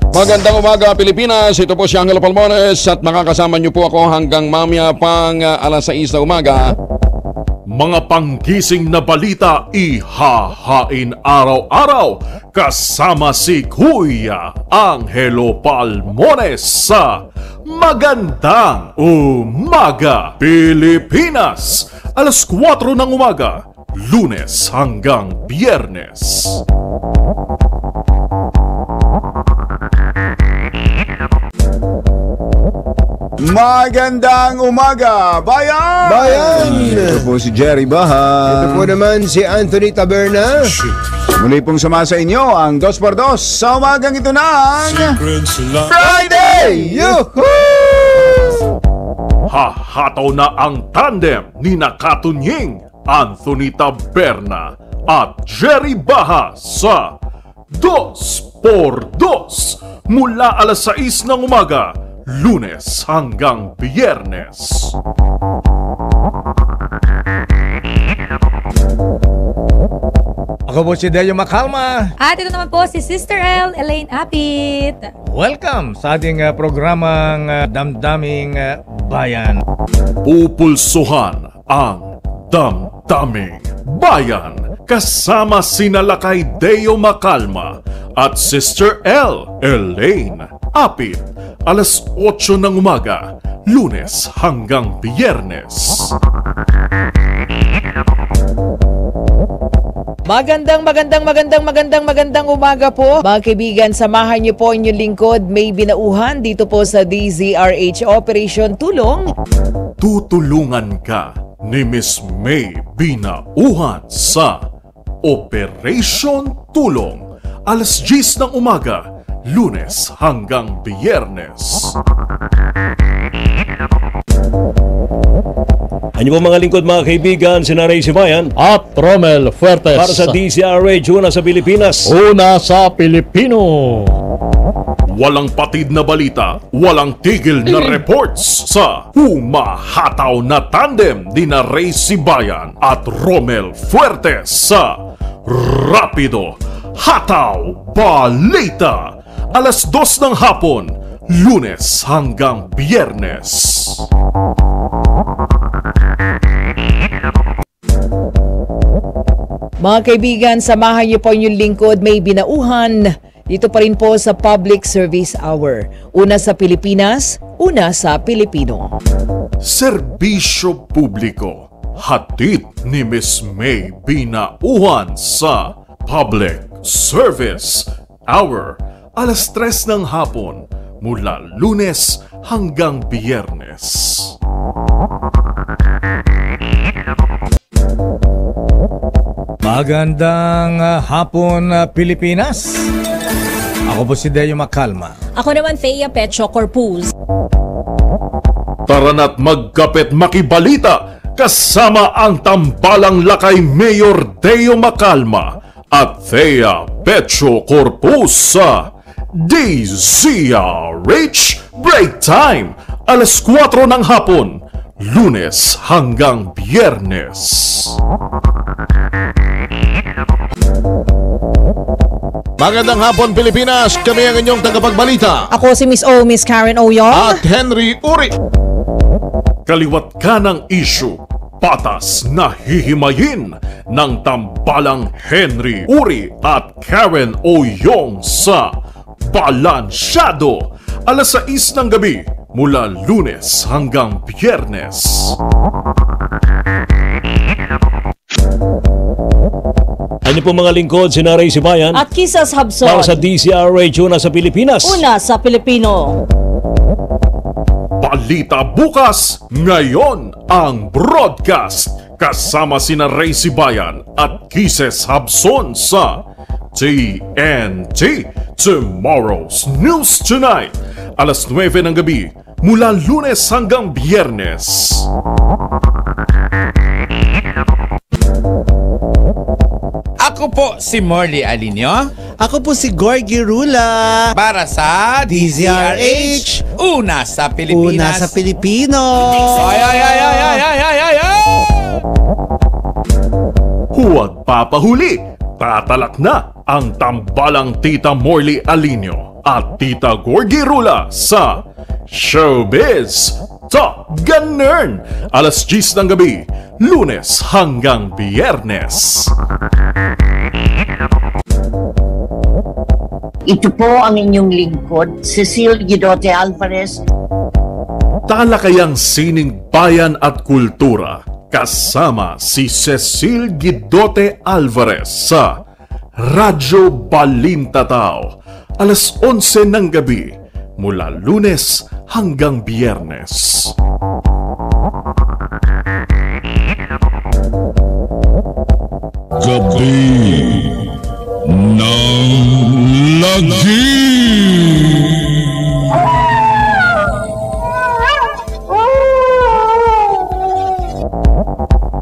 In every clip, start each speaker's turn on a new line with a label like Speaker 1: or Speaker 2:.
Speaker 1: Magandang umaga Pilipinas, ito po si Angelo Palmones at makakasama niyo po ako hanggang mamaya pang alas 6 na umaga.
Speaker 2: Mga panggising na balita ihahain araw-araw kasama si Kuya Angelo Palmones sa Magandang Umaga Pilipinas, alas 4 ng umaga, Lunes hanggang Biyernes.
Speaker 3: Magandang umaga, bayan!
Speaker 4: Bayan!
Speaker 3: Ito po si Jerry Baha.
Speaker 4: Ito po naman si Anthony Taberna.
Speaker 3: Muli pong sama sa inyo ang 2x2 sa umagang ito ng Friday!
Speaker 4: Yuhuu!
Speaker 2: Hahataw na ang tandem ni Nakatunying, Anthony Taberna at Jerry Baha sa 2x2 mula alas 6 ng umaga, Lunes hanggang Biyernes.
Speaker 5: Ako po si Delio Macalma.
Speaker 6: At ito naman po si Sister L, Elaine Apit.
Speaker 5: Welcome sa ating programang Damdaming Bayan.
Speaker 2: Pupulsuhan ang Damdaming Bayan kasama sina Lakay Deo Macalma at Sister L, Elaine Apit, alas 8 ng umaga, Lunes hanggang Biyernes.
Speaker 7: Magandang umaga po. Mga kaibigan, samahan niyo po inyong lingkod, May Binauhan, dito po sa DZRH Operation Tulong.
Speaker 2: Tutulungan ka ni Miss May Binauhan sa Operation Tulong, alas 10 ng umaga, Lunes hanggang Biyernes.
Speaker 8: Ano po mga lingkod mga kaibigan, si Ray Sibayan
Speaker 9: at Romel Fuertes
Speaker 8: para sa DZRH, una sa Pilipinas,
Speaker 9: una sa Pilipino.
Speaker 2: Walang patid na balita, walang tigil na reports sa humahataw na tandem ni Ray Sibayan at Romel Fuertes sa Rapido Hataw Balita, alas 2 ng hapon, Lunes hanggang Biyernes.
Speaker 7: Mga kaibigan, samahan niyo po inyong lingkod, May Binauhan, dito pa rin po sa Public Service Hour. Una sa Pilipinas, una sa Pilipino.
Speaker 2: Serbisyo publiko, hatid ni Miss May Binauhan sa Public Service Hour, alas 3 ng hapon, mula Lunes hanggang Biyernes.
Speaker 5: Magandang hapon Pilipinas. Ako po si Delio Macalma.
Speaker 6: Ako naman Thea Pecho Corpus.
Speaker 2: Tara na't magkapit makibalita kasama ang tambalang Lakay Mayor Deo Macalma at Thea Pecho Corpus sa DZRH Break Time, alas 4 ng hapon, Lunes hanggang Biyernes.
Speaker 1: Magandang hapon Pilipinas, kami ang inyong tagapagbalita.
Speaker 6: Ako si Miss O, Miss Karen Oyong.
Speaker 1: At Henry Uri.
Speaker 2: Kaliwat ka ng issue, patas na hihimayin ng tambalang Henry Uri at Karen Oyong sa Balansyado, alas 6 ng gabi, mula Lunes hanggang Biyernes.
Speaker 8: Ano po mga lingkod, si Ray Sibayan
Speaker 6: At Kisas Habson.
Speaker 8: para sa DZRH, una sa Pilipinas,
Speaker 6: Una sa Pilipino.
Speaker 2: Balita bukas, ngayon ang broadcast kasama sina Ray Sibayan at Kisses Habson sa TNT Tomorrow's News Tonight, alas 9 ng gabi, mula Lunes hanggang Biyernes.
Speaker 10: Ako po si Morley Alinio.
Speaker 11: Ako po si Gorgie Rula.
Speaker 10: Para sa DZRH, una sa Pilipinas.
Speaker 11: Una sa Pilipino.
Speaker 2: Huwag papahuli, Magtatalak na ang tambalang Tita Morley Alinio at Tita Gorgie Rula sa Showbiz Top Ganern, alas 10 ng gabi, Lunes hanggang Biyernes.
Speaker 12: Ito po ang inyong lingkod, Cecil Guidote Alvarez.
Speaker 2: Talakayang sining bayan at kultura kasama si Cecil Guidote Alvarez sa Radyo Balintatao, alas 11 ng gabi mula Lunes hanggang Biyernes.
Speaker 13: Gabi ng Lagi.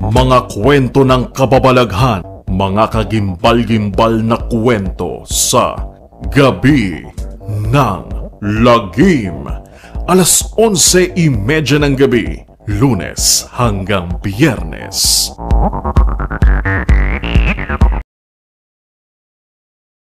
Speaker 2: Mga kwento ng kababalaghan, mga kagimbal-gimbal na kwento sa Gabi ng Lagim, alas 11:30 ng gabi, Lunes hanggang Biyernes.